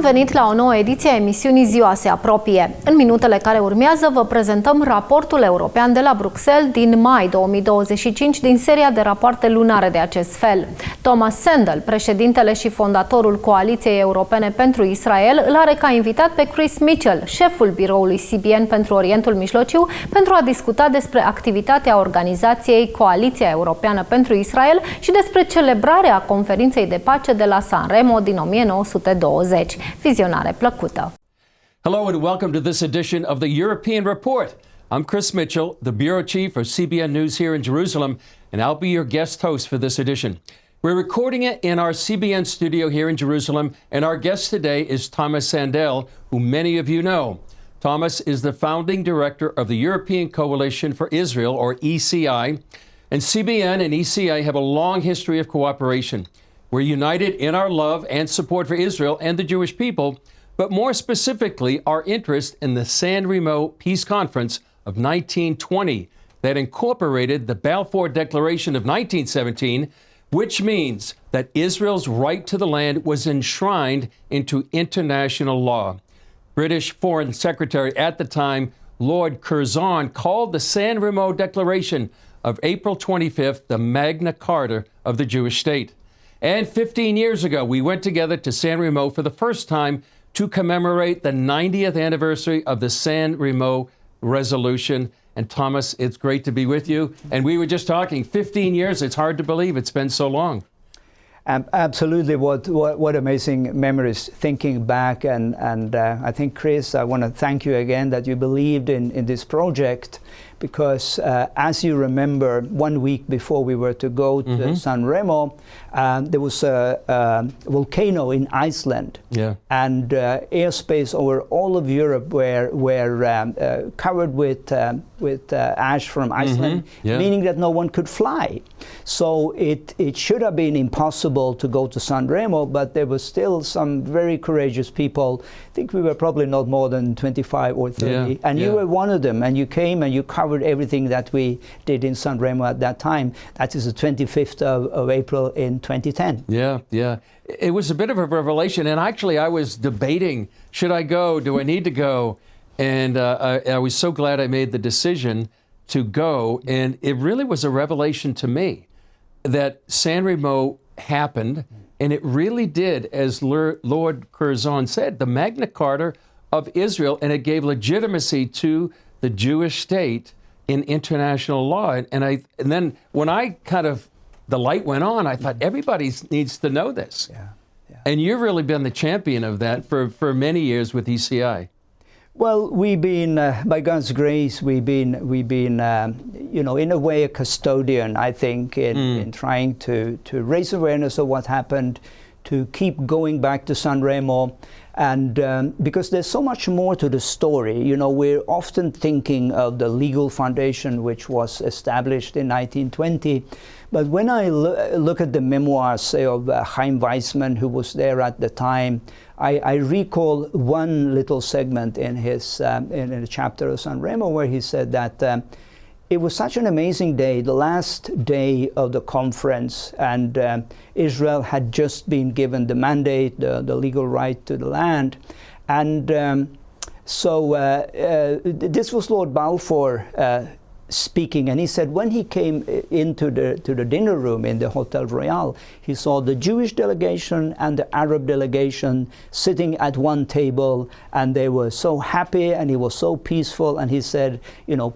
venit la o nouă ediție a emisiunii Ziua se apropie. În minutele care urmează vă prezentăm Raportul European de la Bruxelles din mai 2025 din seria de rapoarte lunare de acest fel. Tomas Sandell, președintele și fondatorul Coaliției Europene pentru Israel, îl are ca invitat pe Chris Mitchell, șeful biroului CBN pentru Orientul Mijlociu, pentru a discuta despre activitatea organizației Coaliția Europeană pentru Israel și despre celebrarea Conferinței de Pace de la San Remo din 1920. Vizionare plăcută! Hello and welcome to this edition of the European Report. I'm Chris Mitchell, the bureau chief for CBN News here in Jerusalem, and I'll be your guest host for this edition. We're recording it in our CBN studio here in Jerusalem, and our guest today is Tomas Sandell, who many of you know. Thomas is the founding director of the European Coalition for Israel, or ECI, and CBN and ECI have a long history of cooperation. We're united in our love and support for Israel and the Jewish people, but more specifically, our interest in the San Remo Peace Conference of 1920 that incorporated the Balfour Declaration of 1917, which means that Israel's right to the land was enshrined into international law. British Foreign Secretary at the time, Lord Curzon, called the San Remo Declaration of April 25th the Magna Carta of the Jewish state. And 15 years ago, we went together to San Remo for the first time to commemorate the 90th anniversary of the San Remo resolution. And Thomas, it's great to be with you. And we were just talking, 15 years, it's hard to believe it's been so long. Absolutely, what amazing memories thinking back. And I think, Chris, I want to thank you again that you believed in this project, because as you remember, 1 week before we were to go to San Remo, there was a volcano in Iceland, and airspace over all of Europe were covered with ash from Iceland, meaning that no one could fly. So it should have been impossible to go to San Remo, but there were still some very courageous people. I think we were probably not more than 25 or 30, and you were one of them, and you came and you covered everything that we did in San Remo at that time. That is the 25th of April in 2010. Yeah. It was a bit of a revelation, and actually I was debating, should I go, do I need to go? And I was so glad I made the decision to go, and it really was a revelation to me that San Remo happened, and it really did, as Lord Curzon said, the Magna Carta of Israel, and it gave legitimacy to the Jewish state in international law. And then when the light went on, I thought everybody needs to know this. And you've really been the champion of that for many years with ECI. Well, we've been, by God's grace, we've been, in a way, a custodian, I think, in trying to raise awareness of what happened, to keep going back to San Remo, and because there's so much more to the story. We're often thinking of the legal foundation which was established in 1920, but when I look at the memoirs, say, of Chaim Weizmann, who was there at the time, I recall one little segment in his in a chapter of San Remo where he said that it was such an amazing day, the last day of the conference, and Israel had just been given the mandate, the legal right to the land. And so this was Lord Balfour speaking, and he said when he came into the dinner room in the Hotel Royal, he saw the Jewish delegation and the Arab delegation sitting at one table, and they were so happy, and he was so peaceful, and he said,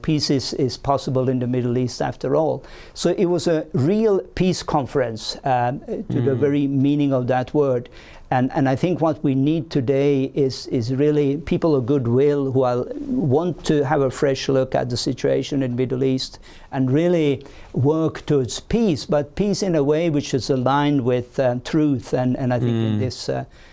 peace is possible in the Middle East after all. So it was a real peace conference to the very meaning of that word. And I think what we need today is really people of goodwill who want to have a fresh look at the situation in the Middle East and really work towards peace, but peace in a way which is aligned with truth, and I think in this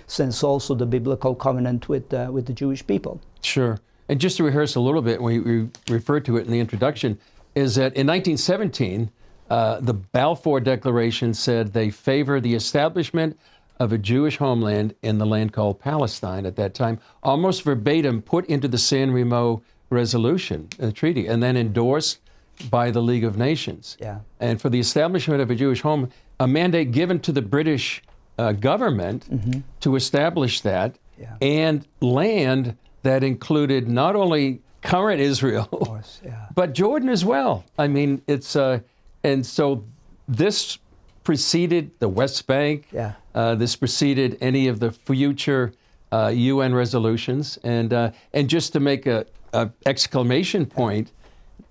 sense also the biblical covenant with the Jewish people. Sure. And just to rehearse a little bit, we referred to it in the introduction, is that in 1917, the Balfour Declaration said they favor the establishment of a Jewish homeland in the land called Palestine at that time, almost verbatim put into the San Remo resolution, the treaty, and then endorsed by the League of Nations. And for the establishment of a Jewish home, a mandate given to the British government to establish that. and land that included not only current Israel, but Jordan as well. I mean, it's and so this preceded the West Bank. This preceded any of the future UN resolutions. And just to make a exclamation point,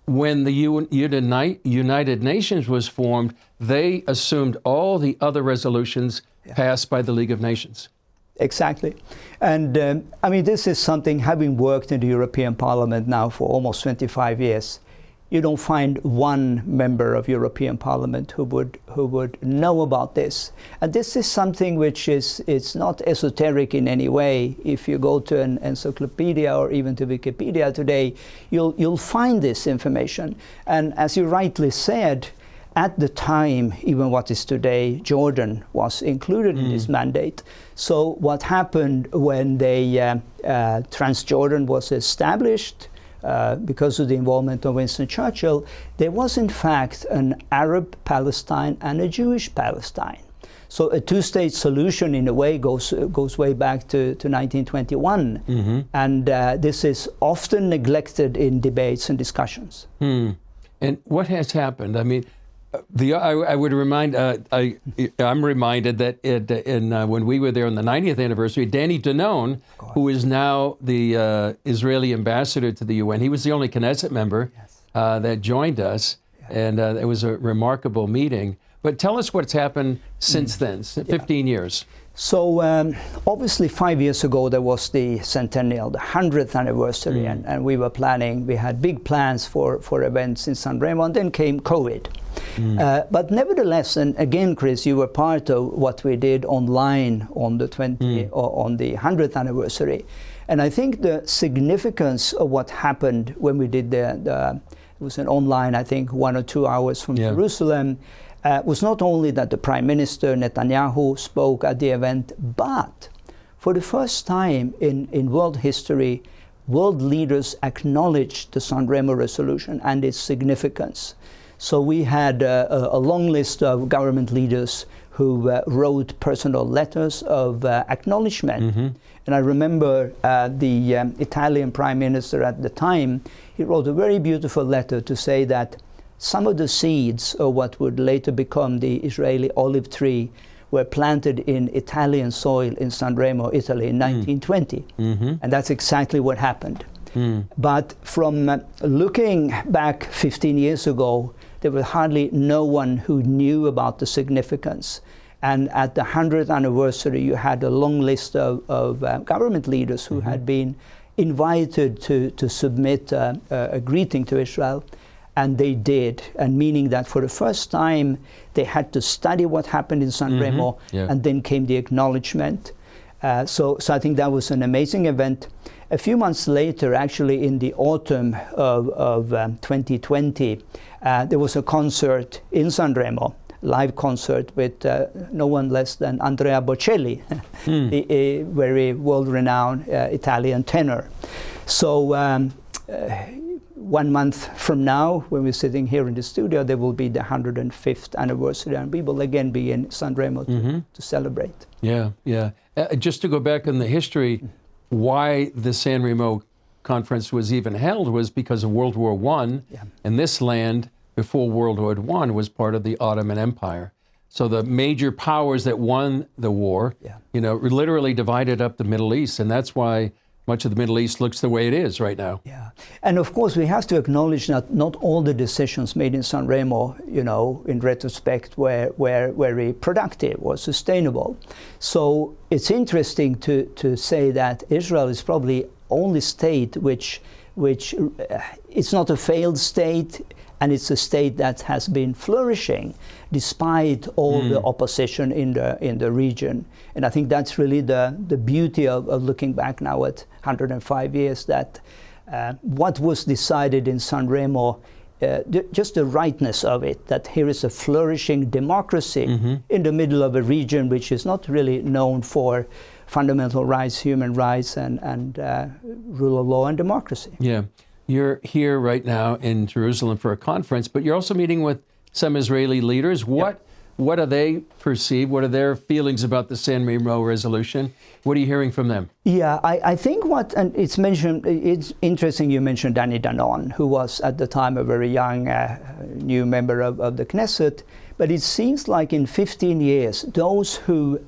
when the United Nations was formed, they assumed all the other resolutions passed by the League of Nations. Exactly. And I mean, this is something, having worked in the European Parliament now for almost 25 years, you don't find one member of European Parliament who would know about this. And this is something which it's not esoteric in any way. If you go to an encyclopedia or even to Wikipedia today, you'll find this information. And as you rightly said, at the time, even what is today, Jordan was included in this mandate. So what happened when Transjordan was established, because of the involvement of Winston Churchill, there was in fact an Arab Palestine and a Jewish Palestine. So a two-state solution in a way goes way back to 1921. And this is often neglected in debates and discussions. And what has happened? I mean, I would remind, I'm reminded that when we were there on the 90th anniversary, Danny Danon, who is now the Israeli ambassador to the UN, he was the only Knesset member that joined us, and it was a remarkable meeting. But tell us what's happened since then, 15 years. So obviously 5 years ago there was the centennial, the 100th anniversary, and we had big plans for events in San Remo, and then came COVID. But nevertheless, and again, Chris, you were part of what we did online on the 100th anniversary, and I think the significance of what happened when we did it was an online, I think 1 or 2 hours from Jerusalem, was not only that the Prime Minister Netanyahu spoke at the event, but for the first time in world history, world leaders acknowledged the San Remo resolution and its significance. So we had a long list of government leaders who wrote personal letters of acknowledgement. And I remember the Italian Prime Minister at the time, he wrote a very beautiful letter to say that some of the seeds of what would later become the Israeli olive tree were planted in Italian soil in San Remo, Italy in 1920. And that's exactly what happened. But from looking back 15 years ago, there was hardly no one who knew about the significance. And at the 100th anniversary, you had a long list of government leaders who had been invited to submit a greeting to Israel. And they did, and meaning that for the first time, they had to study what happened in San Remo, and then came the acknowledgement. So I think that was an amazing event. A few months later, actually in the autumn of 2020, there was a concert in San Remo, live concert with no one less than Andrea Bocelli, a very world-renowned Italian tenor. So 1 month from now, when we're sitting here in the studio, there will be the 105th anniversary, and we will again be in San Remo to celebrate. Just to go back in the history, why the San Remo conference was even held was because of World War I, and this land, before World War I, was part of the Ottoman Empire. So the major powers that won the war, literally divided up the Middle East, and that's why much of the Middle East looks the way it is right now. And of course we have to acknowledge that not all the decisions made in San Remo, in retrospect, were very productive or sustainable. So it's interesting to say that Israel is probably only state which it's not a failed state, and it's a state that has been flourishing despite all the opposition in the region. And I think that's really the beauty of looking back now at 105 years, that what was decided in San Remo, just the rightness of it, that here is a flourishing democracy in the middle of a region which is not really known for fundamental rights, human rights, and rule of law and democracy. You're here right now in Jerusalem for a conference, but you're also meeting with some Israeli leaders. What What do they perceive? What are their feelings about the San Remo resolution? What are you hearing from them? Yeah, I think and it's interesting you mentioned Danny Danon, who was at the time a very young new member of the Knesset, but it seems like in 15 years, those who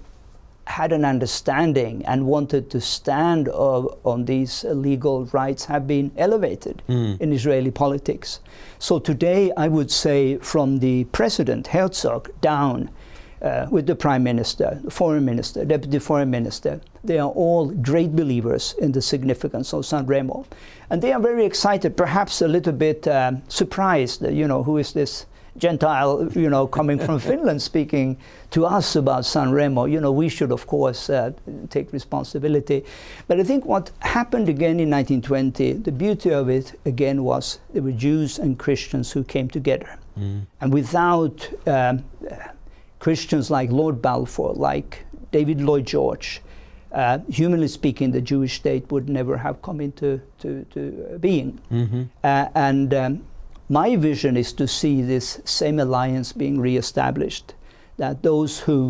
had an understanding and wanted to stand on these legal rights have been elevated in Israeli politics. So today I would say from the President Herzog down with the Prime Minister, the Foreign Minister, Deputy Foreign Minister, they are all great believers in the significance of San Remo. And they are very excited, perhaps a little bit surprised, who is this Gentile, coming from Finland speaking to us about San Remo. We should, of course, take responsibility. But I think what happened again in 1920, the beauty of it, again, was there were Jews and Christians who came together. And without Christians like Lord Balfour, like David Lloyd George, humanly speaking, the Jewish state would never have come into being. My vision is to see this same alliance being reestablished, that those who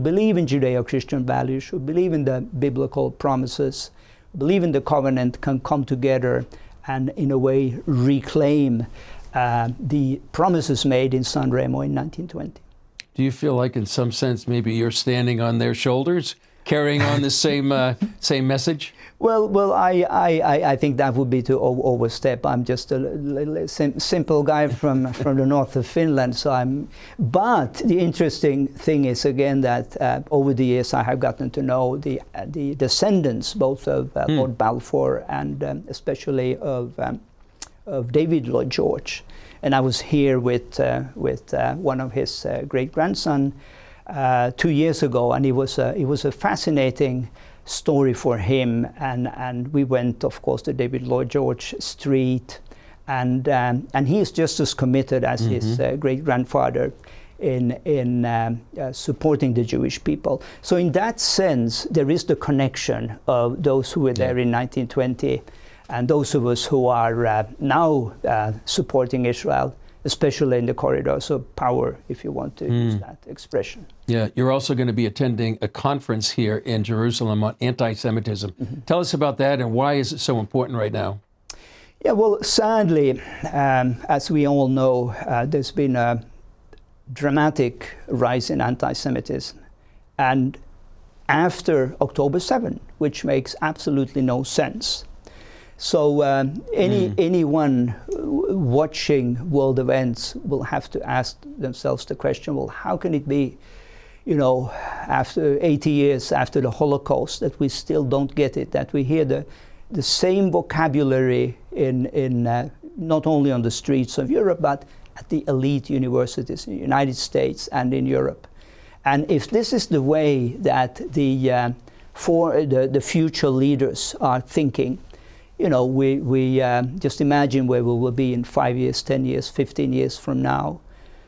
believe in Judeo-Christian values, who believe in the biblical promises, believe in the covenant, can come together and in a way reclaim the promises made in San Remo in 1920. Do you feel like in some sense maybe you're standing on their shoulders, carrying on the same message? Well, I think that would be to overstep. I'm just a simple guy from the north of Finland. But the interesting thing is again that over the years I have gotten to know the descendants both of Lord Balfour and especially of David Lloyd George. And I was here with one of his great grandson 2 years ago, and it was a fascinating story for him, and we went, of course, to David Lloyd George Street, and he is just as committed as his great grandfather in supporting the Jewish people. So in that sense, there is the connection of those who were there in 1920 and those of us who are now supporting Israel, especially in the corridors of power, if you want to use that expression. Yeah, you're also going to be attending a conference here in Jerusalem on anti-Semitism. Tell us about that and why is it so important right now? Yeah, well, sadly, as we all know, there's been a dramatic rise in anti-Semitism. And after October 7, which makes absolutely no sense. So anyone watching world events will have to ask themselves the question, well, how can it be, after 80 years after the Holocaust, that we still don't get it, that we hear the same vocabulary in not only on the streets of Europe, but at the elite universities in the United States and in Europe. And if this is the way that the future leaders are thinking, we just imagine where we will be in 5 years, 10 years, 15 years from now.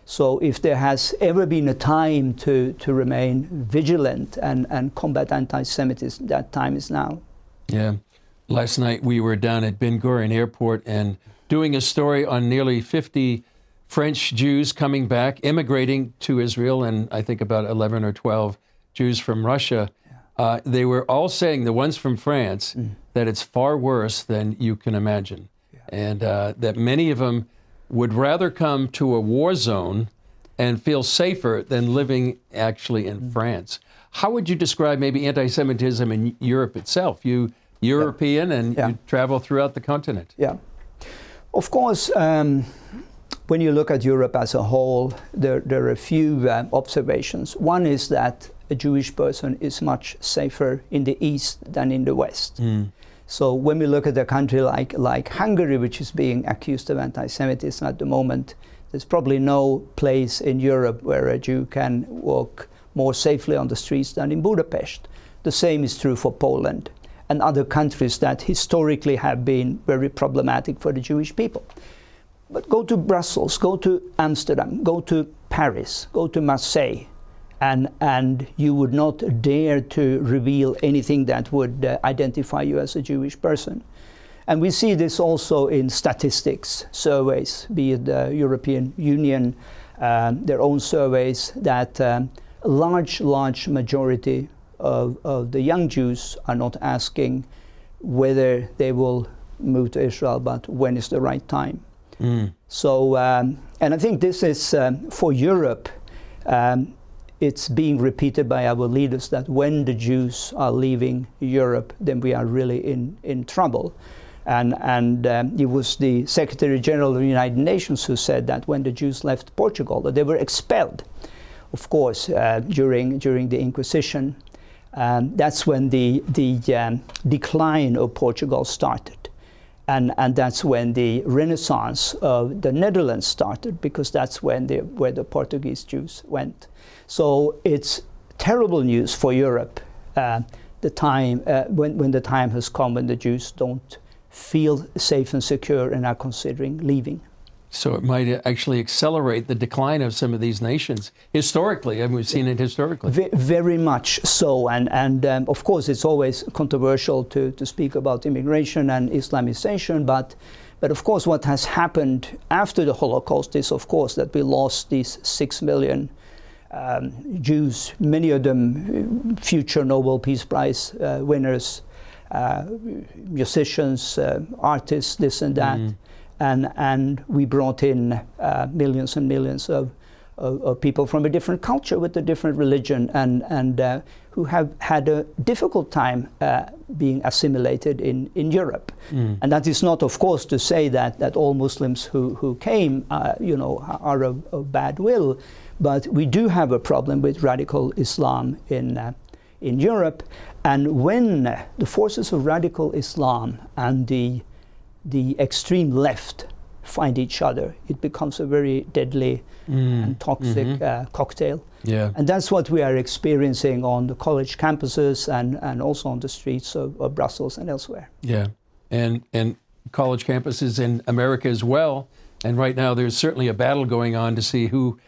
So if there has ever been a time to remain vigilant and combat anti-Semitism, that time is now. Yeah. Last night we were down at Ben Gurion Airport and doing a story on nearly 50 French Jews coming back, immigrating to Israel, and I think about 11 or 12 Jews from Russia. They were all saying, the ones from France, that it's far worse than you can imagine. And that many of them would rather come to a war zone and feel safer than living actually in France. How would you describe maybe anti-Semitism in Europe itself? You European and you travel throughout the continent. Yeah. Of course, when you look at Europe as a whole, there are a few observations. One is that a Jewish person is much safer in the East than in the West. So when we look at a country like Hungary, which is being accused of anti-Semitism at the moment, there's probably no place in Europe where a Jew can walk more safely on the streets than in Budapest. The same is true for Poland and other countries that historically have been very problematic for the Jewish people. But go to Brussels, go to Amsterdam, go to Paris, go to Marseille, and you would not dare to reveal anything that would identify you as a Jewish person. And we see this also in statistics, surveys, be it the European Union their own surveys that a large majority of the young Jews are not asking whether they will move to Israel, but when is the right time. So, and I think this is for Europe, it's being repeated by our leaders that when the Jews are leaving Europe, then we are really in trouble. And it was the Secretary General of the United Nations who said that when the Jews left Portugal, that they were expelled, of course, during the Inquisition. That's when the decline of Portugal started. And that's when the Renaissance of the Netherlands started, because that's when where the Portuguese Jews went. So it's terrible news for Europe, the time when the time has come when the Jews don't feel safe and secure and are considering leaving. So it might actually accelerate the decline of some of these nations historically. I mean, we've seen it historically. Very much so, and of course it's always controversial to speak about immigration and Islamization, but of course what has happened after the Holocaust is, of course, that we lost these 6 million Jews, many of them future Nobel Peace Prize winners, musicians, artists, this and that. And we brought in millions and millions of people from a different culture with a different religion and who have had a difficult time being assimilated in Europe. And that is not, of course, to say that all Muslims who came are of bad will, but we do have a problem with radical Islam in Europe. And when the forces of radical Islam and the extreme left find each other, it becomes a very deadly and toxic cocktail. Yeah. And that's what we are experiencing on the college campuses and also on the streets of Brussels and elsewhere. Yeah, and college campuses in America as well. And right now there's certainly a battle going on to see who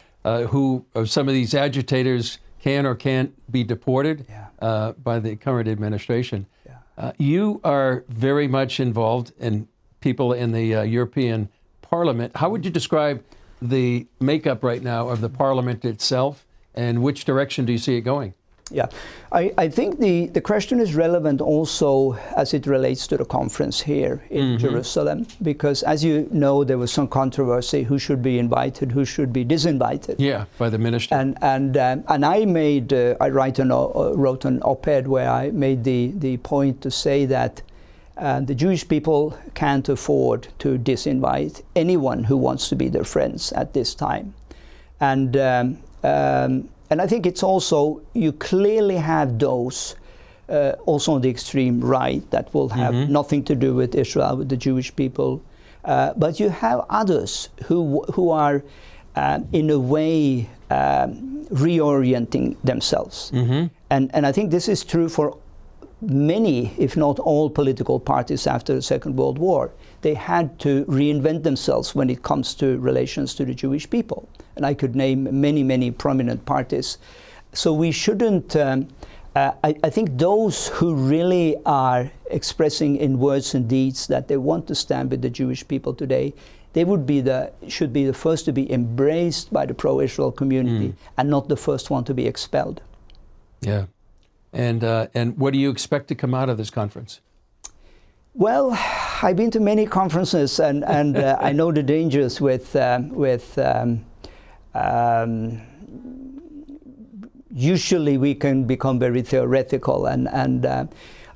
of some of these agitators can or can't be deported by the current administration. Yeah. You are very much involved in people in the European Parliament. How would you describe the makeup right now of the Parliament itself, and which direction do you see it going? Yeah, I think the question is relevant also as it relates to the conference here in Jerusalem, because as you know, there was some controversy who should be invited, who should be disinvited. Yeah, by the minister. And I wrote an op-ed where I made the point to say that the Jewish people can't afford to disinvite anyone who wants to be their friends at this time. And I think it's also, you clearly have those also on the extreme right that will have nothing to do with Israel, with the Jewish people. But you have others who are in a way reorienting themselves. And I think this is true for many, if not all, political parties after the Second World War. They had to reinvent themselves when it comes to relations to the Jewish people. And I could name many prominent parties. So we shouldn't, I think those who really are expressing in words and deeds that they want to stand with the Jewish people today, they should be the first to be embraced by the pro-Israel community and not the first one to be expelled. Yeah. And what do you expect to come out of this conference? Well, I've been to many conferences, and I know the dangers with usually we can become very theoretical, and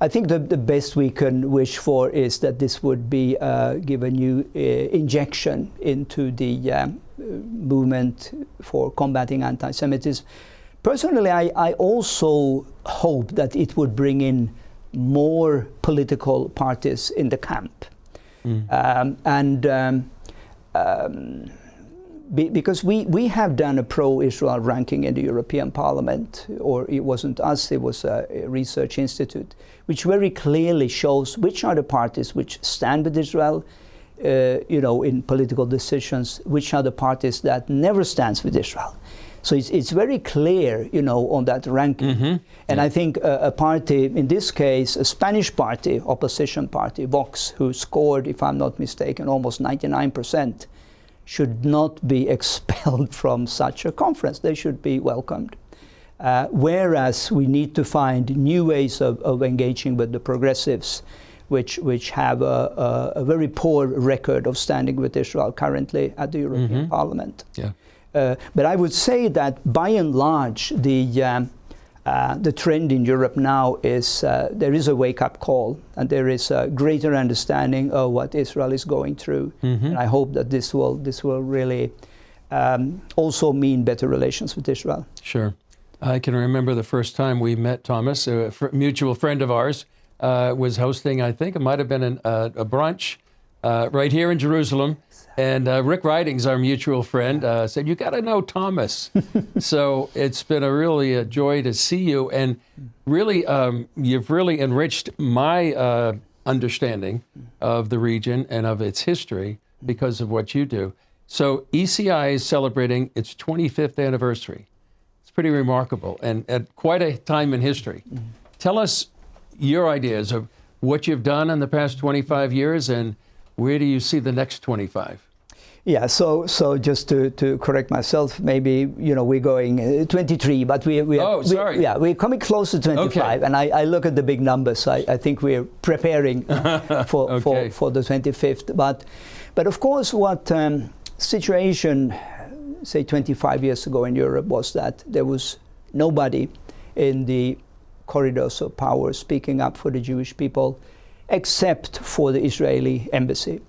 I think the best we can wish for is that this would be give a new injection into the movement for combating anti-Semitism. Personally, I also hope that it would bring in more political parties in the camp. Because we have done a pro-Israel ranking in the European Parliament, or it wasn't us, it was a research institute, which very clearly shows which are the parties which stand with Israel, in political decisions, which are the parties that never stands with Israel. So it's very clear, on that ranking. And I think a party, in this case, a Spanish party, opposition party, Vox, who scored, if I'm not mistaken, almost 99%, should not be expelled from such a conference. They should be welcomed. Whereas we need to find new ways of engaging with the progressives, which have a very poor record of standing with Israel currently at the European Parliament. Yeah. But I would say that by and large, the trend in Europe now is there is a wake-up call, and there is a greater understanding of what Israel is going through. And I hope that this will really also mean better relations with Israel. Sure. I can remember the first time we met Tomas, a mutual friend of ours, was hosting, I think it might have been a brunch right here in Jerusalem. And Rick Ridings, our mutual friend, said, "You got to know Tomas." So it's been really a joy to see you. And really, you've really enriched my understanding of the region and of its history because of what you do. So ECI is celebrating its 25th anniversary. It's pretty remarkable and at quite a time in history. Tell us your ideas of what you've done in the past 25 years and where do you see the next 25? Yeah, so just to correct myself, maybe we're going 23, but we're coming close to 25, okay. And I look at the big numbers. I think we're preparing for the 25th. But of course, what situation, say 25 years ago in Europe, was that there was nobody in the corridors of power speaking up for the Jewish people, except for the Israeli embassy.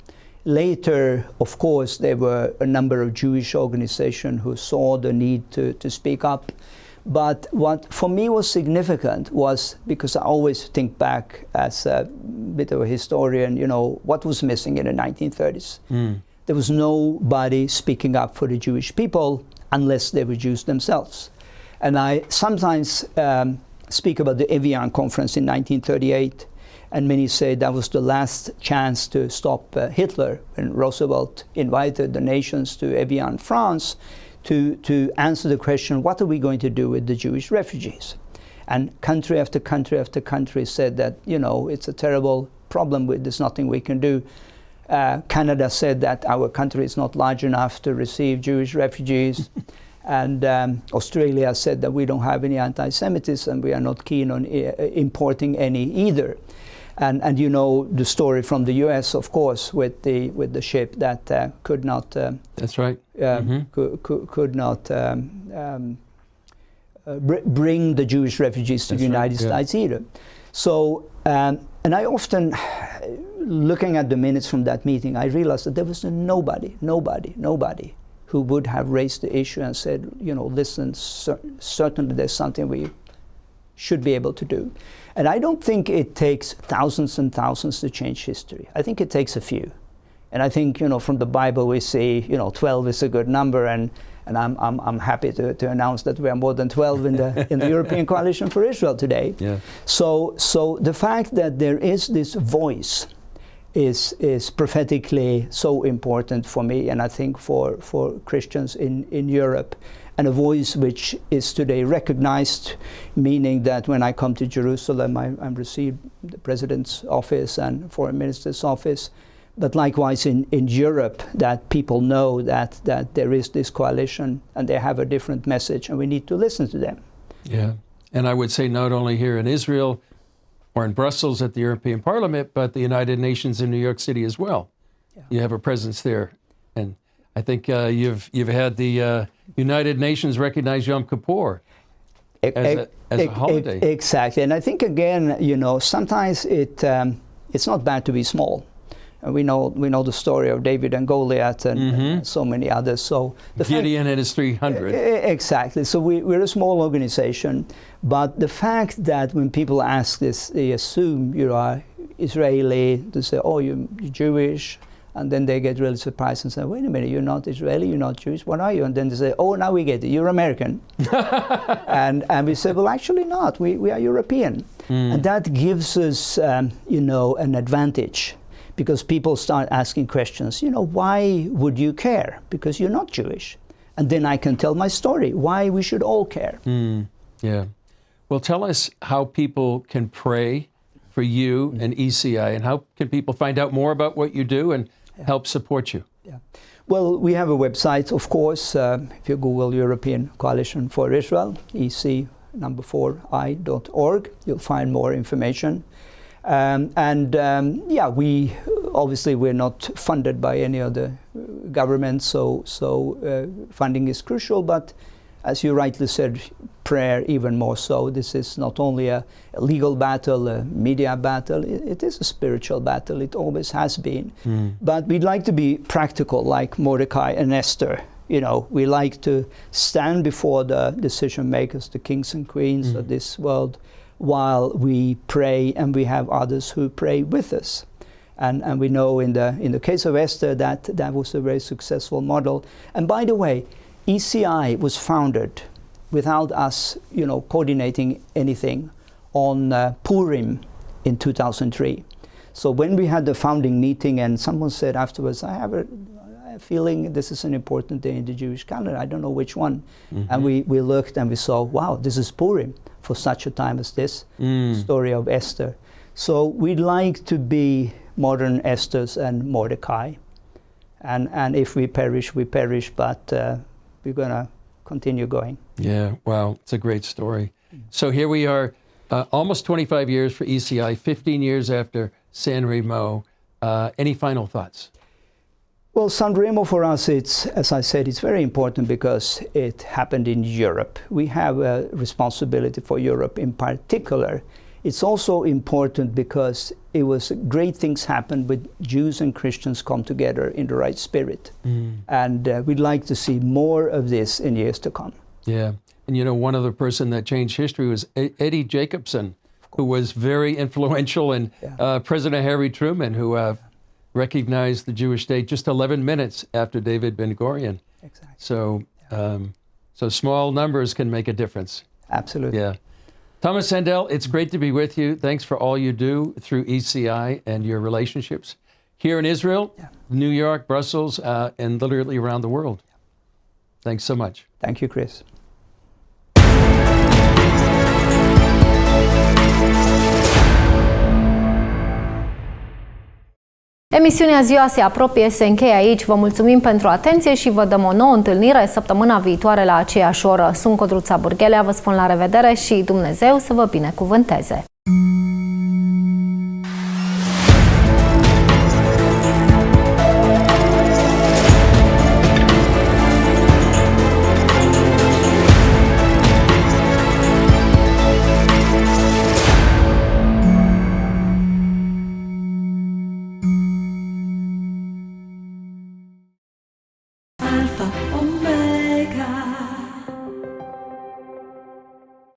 Later, of course, there were a number of Jewish organizations who saw the need to speak up. But what for me was significant was, because I always think back as a bit of a historian, what was missing in the 1930s. There was nobody speaking up for the Jewish people unless they were Jews themselves. And I sometimes speak about the Evian conference in 1938. And many say that was the last chance to stop Hitler, when Roosevelt invited the nations to Evian, France, to answer the question, what are we going to do with the Jewish refugees? And country after country after country said that, it's a terrible problem, there's nothing we can do. Canada said that our country is not large enough to receive Jewish refugees. And Australia said that we don't have any anti-Semitism, we are not keen on importing any either. And the story from the U.S., of course, with the ship that could not. That's right. Could not bring the Jewish refugees to the United States either. So, and I often, looking at the minutes from that meeting, I realized that there was nobody who would have raised the issue and said, listen, certainly there's something we should be able to do. And I don't think it takes thousands and thousands to change history. I think it takes a few. And I think, from the Bible we see, 12 is a good number, and I'm happy to announce that we are more than 12 in the European Coalition for Israel today. Yeah. So the fact that there is this voice is prophetically so important for me, and I think for Christians in Europe. And a voice which is today recognized, meaning that when I come to Jerusalem, I'm received the President's office and Foreign Minister's office. But likewise in Europe, that people know that there is this coalition and they have a different message and we need to listen to them. Yeah, and I would say not only here in Israel or in Brussels at the European Parliament, but the United Nations in New York City as well. Yeah. You have a presence there. And I think you've had the United Nations recognize Yom Kippur as a holiday. Exactly, and I think again, sometimes it's not bad to be small. And we know the story of David and Goliath and so many others. So Gideon and his 300. Exactly. So we're a small organization, but the fact that when people ask this, they assume you are Israeli. They say, "Oh, you're Jewish." And then they get really surprised and say, wait a minute, you're not Israeli, you're not Jewish, what are you? And then they say, oh, now we get it, you're American. and we say, well, actually not, we are European. And that gives us, an advantage, because people start asking questions, why would you care? Because you're not Jewish. And then I can tell my story, why we should all care. Yeah. Well, tell us how people can pray for you and ECI, and how can people find out more about what you do and help support you? Yeah. Well, we have a website, of course. If you Google European Coalition for Israel, ec4i.org, you'll find more information. We obviously we're not funded by any other government, so funding is crucial. But as you rightly said, prayer even more so. This is not only a legal battle, a media battle. It is a spiritual battle. It always has been. But we'd like to be practical, like Mordecai and Esther. You know, we like to stand before the decision makers, the kings and queens of this world, while we pray, and we have others who pray with us. And we know in the case of Esther that was a very successful model. And by the way, ECI was founded without us, coordinating anything on Purim in 2003. So when we had the founding meeting, and someone said afterwards, I have a feeling this is an important day in the Jewish calendar. I don't know which one. And we looked and we saw, wow, this is Purim for such a time as this, story of Esther. So we'd like to be modern Esthers and Mordecai. And if we perish, we perish, but we're going to continue going. Yeah, wow, it's a great story. So here we are, almost 25 years for ECI, 15 years after San Remo. Any final thoughts? Well, San Remo for us, it's, as I said, it's very important because it happened in Europe. We have a responsibility for Europe in particular. It's also important because it was great things happened with Jews and Christians come together in the right spirit. And we'd like to see more of this in years to come. Yeah. And one other person that changed history was Eddie Jacobson, who was very influential, and President Harry Truman, who recognized the Jewish state just 11 minutes after David Ben-Gurion. Exactly. So, so small numbers can make a difference. Absolutely. Yeah. Tomas Sandell, it's great to be with you. Thanks for all you do through ECI and your relationships here in Israel, New York, Brussels, and literally around the world. Thanks so much. Thank you, Chris. Emisiunea Ziua se apropie, se încheie aici. Vă mulțumim pentru atenție și vă dăm o nouă întâlnire săptămâna viitoare la aceeași oră. Sunt Codruța Burghelea, vă spun la revedere și Dumnezeu să vă binecuvânteze! Alpha.